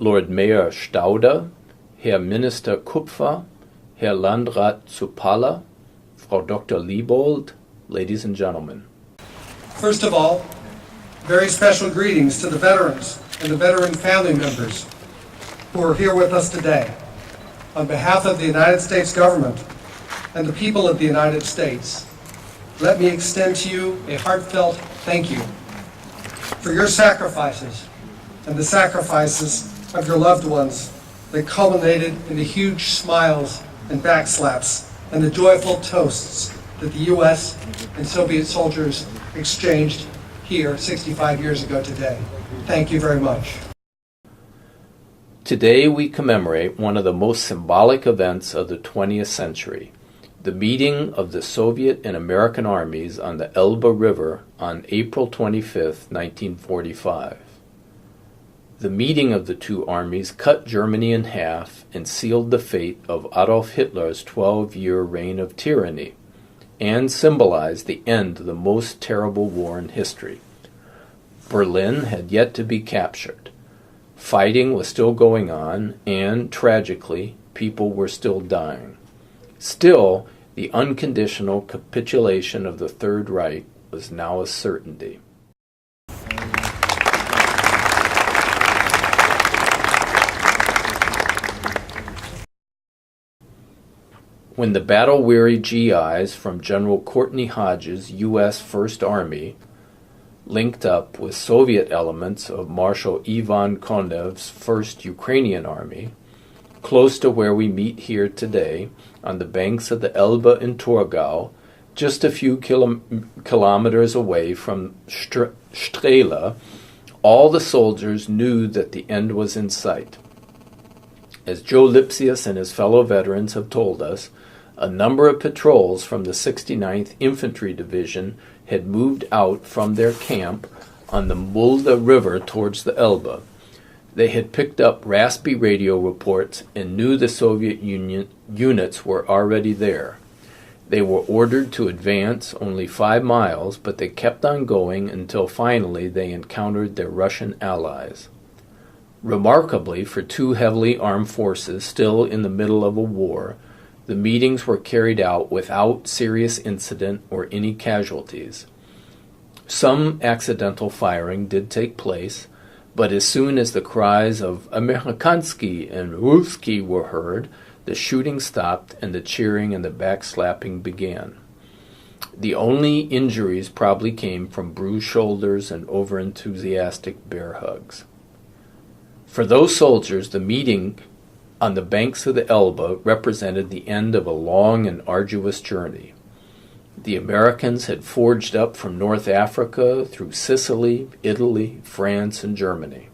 Lord Mayor Stauder, Herr Minister Kupfer, Herr Landrat Zuppala, Frau Dr. Liebold, ladies and gentlemen. First of all, very special greetings to the veterans and the veteran family members who are here with us today. On behalf of the United States government and the people of the United States, let me extend to you a heartfelt thank you for your sacrifices and the sacrifices of your loved ones that culminated in the huge smiles and backslaps and the joyful toasts that the U.S. and Soviet soldiers exchanged here 65 years ago today. Thank you very much. Today we commemorate one of the most symbolic events of the 20th century, the meeting of the Soviet and American armies on the Elbe River on April 25, 1945. The meeting of the two armies cut Germany in half and sealed the fate of Adolf Hitler's 12-year reign of tyranny, and symbolized the end of the most terrible war in history. Berlin had yet to be captured. Fighting was still going on, and, tragically, people were still dying. Still, the unconditional capitulation of the Third Reich was now a certainty. When the battle-weary GIs from General Courtney Hodges' U.S. First Army linked up with Soviet elements of Marshal Ivan Konev's First Ukrainian Army, close to where we meet here today, on the banks of the Elbe in Torgau, just a few kilometers away from Strela, all the soldiers knew that the end was in sight. As Joe Lipsius and his fellow veterans have told us, a number of patrols from the 69th Infantry Division had moved out from their camp on the Mulde River towards the Elbe. They had picked up raspy radio reports and knew the Soviet Union units were already there. They were ordered to advance only 5 miles, but they kept on going until finally they encountered their Russian allies. Remarkably, for two heavily armed forces still in the middle of a war, the meetings were carried out without serious incident or any casualties. Some accidental firing did take place, but as soon as the cries of Amerikansky and Ruski were heard, the shooting stopped and the cheering and the backslapping began. The only injuries probably came from bruised shoulders and overenthusiastic bear hugs. For those soldiers, the meeting on the banks of the Elbe represented the end of a long and arduous journey. The Americans had forged up from North Africa through Sicily, Italy, France, and Germany.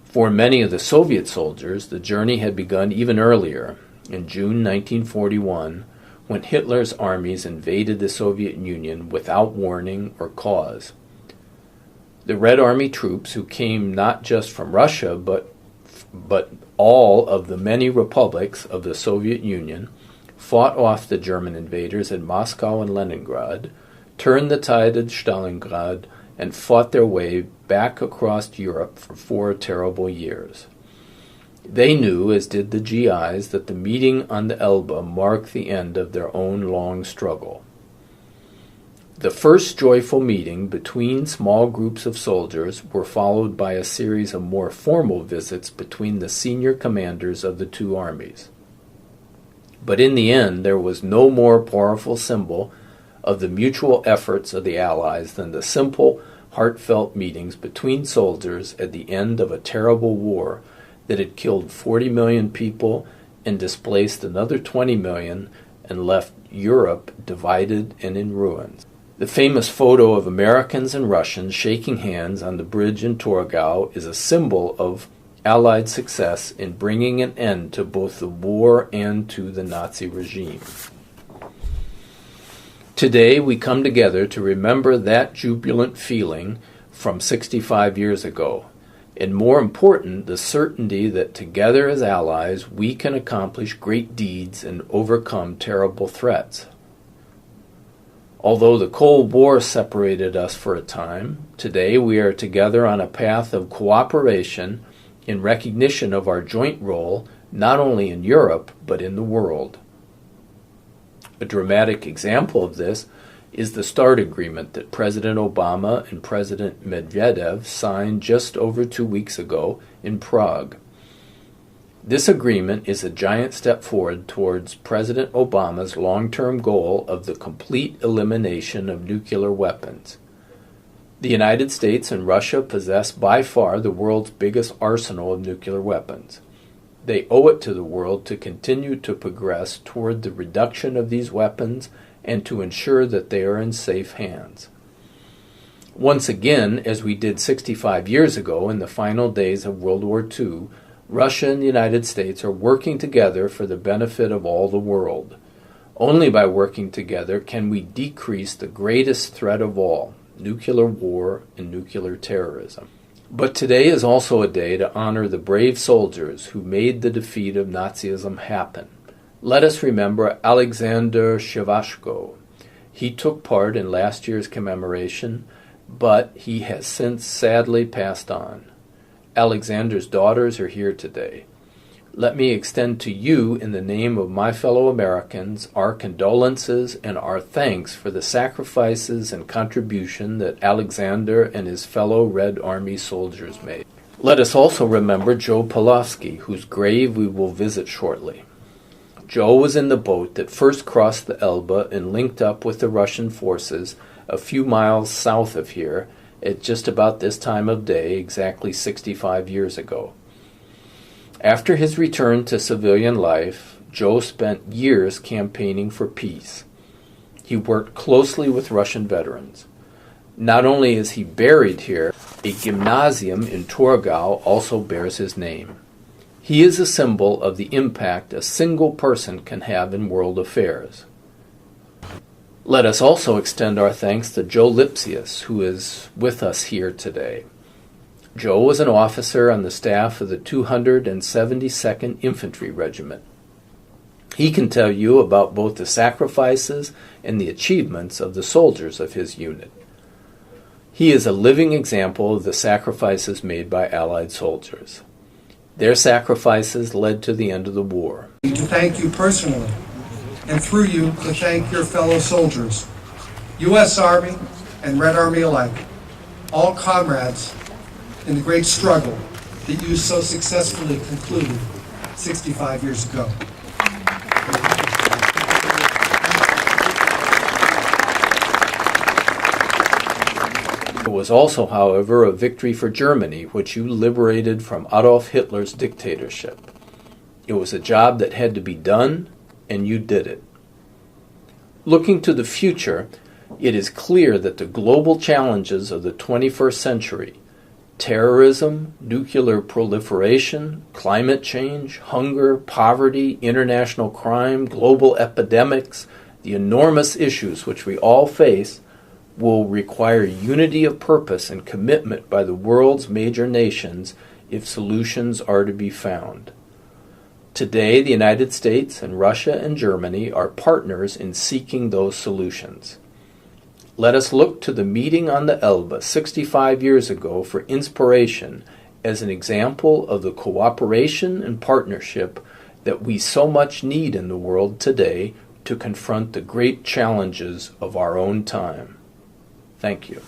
For many of the Soviet soldiers, the journey had begun even earlier, in June 1941, when Hitler's armies invaded the Soviet Union without warning or cause. The Red Army troops, who came not just from Russia, but all of the many republics of the Soviet Union, fought off the German invaders in Moscow and Leningrad, turned the tide at Stalingrad, and fought their way back across Europe for 4 terrible years. They knew, as did the GIs, that the meeting on the Elbe marked the end of their own long struggle. The first joyful meeting between small groups of soldiers were followed by a series of more formal visits between the senior commanders of the two armies. But in the end, there was no more powerful symbol of the mutual efforts of the Allies than the simple, heartfelt meetings between soldiers at the end of a terrible war that had killed 40 million people and displaced another 20 million and left Europe divided and in ruins. The famous photo of Americans and Russians shaking hands on the bridge in Torgau is a symbol of Allied success in bringing an end to both the war and to the Nazi regime. Today we come together to remember that jubilant feeling from 65 years ago, and more important, the certainty that together as allies we can accomplish great deeds and overcome terrible threats. Although the Cold War separated us for a time, today we are together on a path of cooperation in recognition of our joint role not only in Europe but in the world. A dramatic example of this is the START agreement that President Obama and President Medvedev signed just over 2 weeks ago in Prague. This agreement is a giant step forward towards President Obama's long-term goal of the complete elimination of nuclear weapons. The United States and Russia possess by far the world's biggest arsenal of nuclear weapons. They owe it to the world to continue to progress toward the reduction of these weapons and to ensure that they are in safe hands. Once again, as we did 65 years ago in the final days of World War II, Russia and the United States are working together for the benefit of all the world. Only by working together can we decrease the greatest threat of all, nuclear war and nuclear terrorism. But today is also a day to honor the brave soldiers who made the defeat of Nazism happen. Let us remember Alexander Shevashko. He took part in last year's commemoration, but he has since sadly passed on. Alexander's daughters are here today. Let me extend to you, in the name of my fellow Americans, our condolences and our thanks for the sacrifices and contribution that Alexander and his fellow Red Army soldiers made. Let us also remember Joe Pawlowski, whose grave we will visit shortly. Joe was in the boat that first crossed the Elbe and linked up with the Russian forces a few miles south of here at just about this time of day, exactly 65 years ago. After his return to civilian life, Joe spent years campaigning for peace. He worked closely with Russian veterans. Not only is he buried here, a gymnasium in Torgau also bears his name. He is a symbol of the impact a single person can have in world affairs. Let us also extend our thanks to Joe Lipsius, who is with us here today. Joe was an officer on the staff of the 272nd Infantry Regiment. He can tell you about both the sacrifices and the achievements of the soldiers of his unit. He is a living example of the sacrifices made by Allied soldiers. Their sacrifices led to the end of the war. To thank you personally, and through you to thank your fellow soldiers, U.S. Army and Red Army alike, all comrades in the great struggle that you so successfully concluded 65 years ago. It was also, however, a victory for Germany, which you liberated from Adolf Hitler's dictatorship. It was a job that had to be done, and you did it. Looking to the future, it is clear that the global challenges of the 21st century, terrorism, nuclear proliferation, climate change, hunger, poverty, international crime, global epidemics, the enormous issues which we all face, will require unity of purpose and commitment by the world's major nations if solutions are to be found. Today, the United States and Russia and Germany are partners in seeking those solutions. Let us look to the meeting on the Elbe 65 years ago for inspiration as an example of the cooperation and partnership that we so much need in the world today to confront the great challenges of our own time. Thank you.